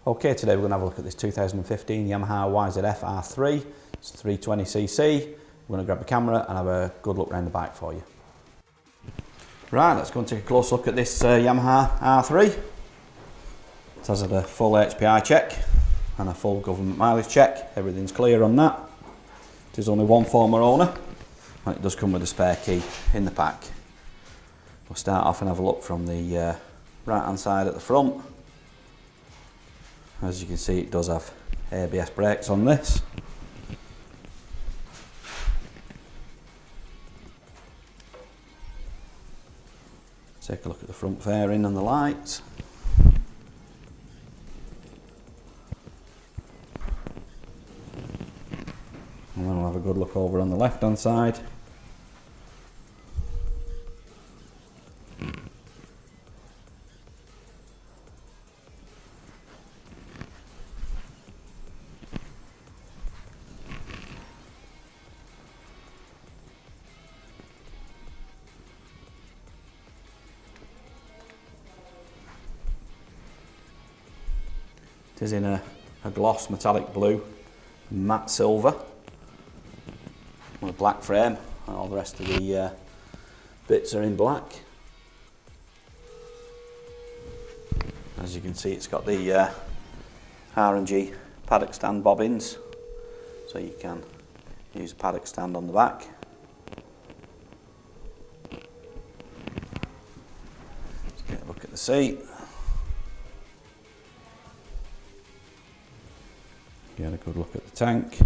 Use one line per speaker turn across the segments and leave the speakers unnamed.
Okay, today we're going to have a look at this 2015 Yamaha YZF R3. It's 320cc. We're going to grab the camera and have a good look around the bike for you. Right, let's go and take a close look at this Yamaha R3. It has a full HPI check and a full government mileage check. Everything's clear on that. It is only one former owner and it does come with a spare key in the pack. We'll start off and have a look from the right hand side at the front. As you can see, it does have ABS brakes on this. Take a look at the front fairing and the lights. And then we'll have a good look over on the left hand side. It is in a gloss metallic blue, matte silver, with a black frame, and all the rest of the bits are in black. As you can see, it's got the R&G paddock stand bobbins, so you can use a paddock stand on the back. Let's get a look at the seat. Get a good look at the tank.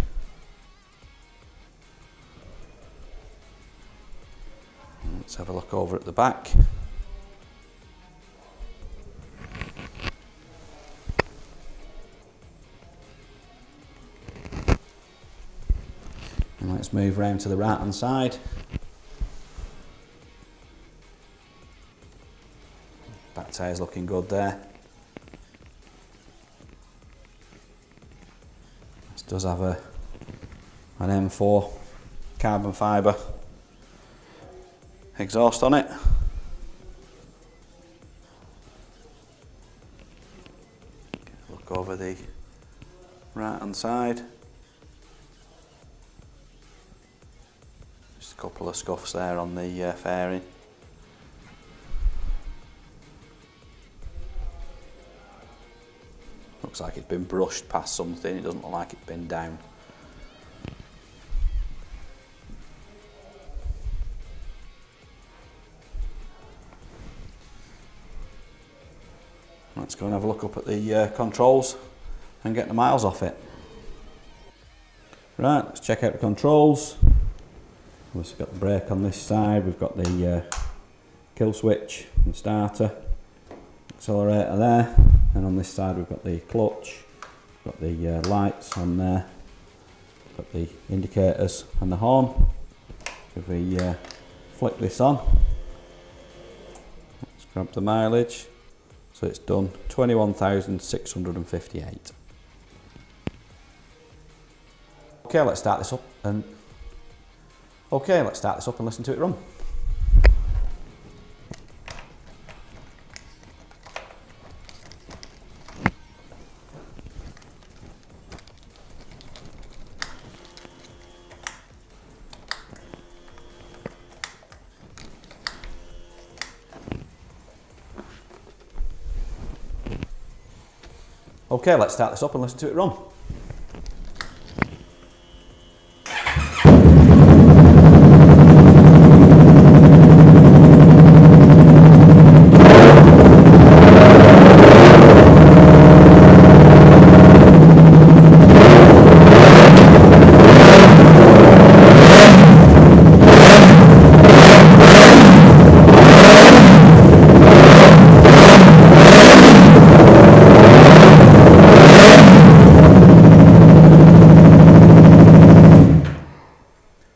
Let's have a look over at the back. And let's move round to the right hand side. Back tyre's looking good there. Does have an M4 carbon fibre exhaust on it. Look over the right hand side. Just a couple of scuffs there on the fairing. Looks like it's been brushed past something, it doesn't look like it's been down. Let's go and have a look up at the controls and get the miles off it. Right, let's check out the controls. We've got the brake on this side, we've got the kill switch, the starter, accelerator there. And on this side we've got the clutch, got the lights on there, got the indicators and the horn. If we flick this on, let's grab the mileage. So it's done 21,658. Okay, let's start this up and listen to it run. Okay, let's start this up and listen to it run.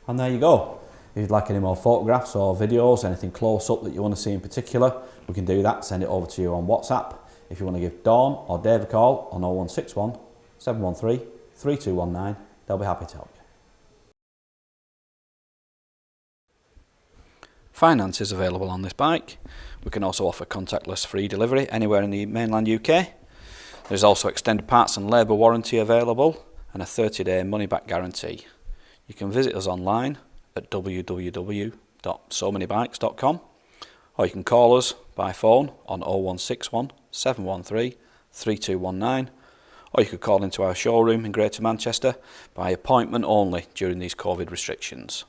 And there you go. If you'd like any more photographs or videos, anything close up that you want to see in particular, we can do that. Send it over to you on WhatsApp. If you want to give Dawn or Dave a call on 0161 713 3219, they'll be happy to help you. Finance is available on this bike. We can also offer contactless free delivery anywhere in the mainland UK. There's also extended parts and labour warranty available and a 30-day money-back guarantee. You can visit us online at www.SoManyBikes.com, or you can call us by phone on 0161 713 3219, or you could call into our showroom in Greater Manchester by appointment only during these COVID restrictions.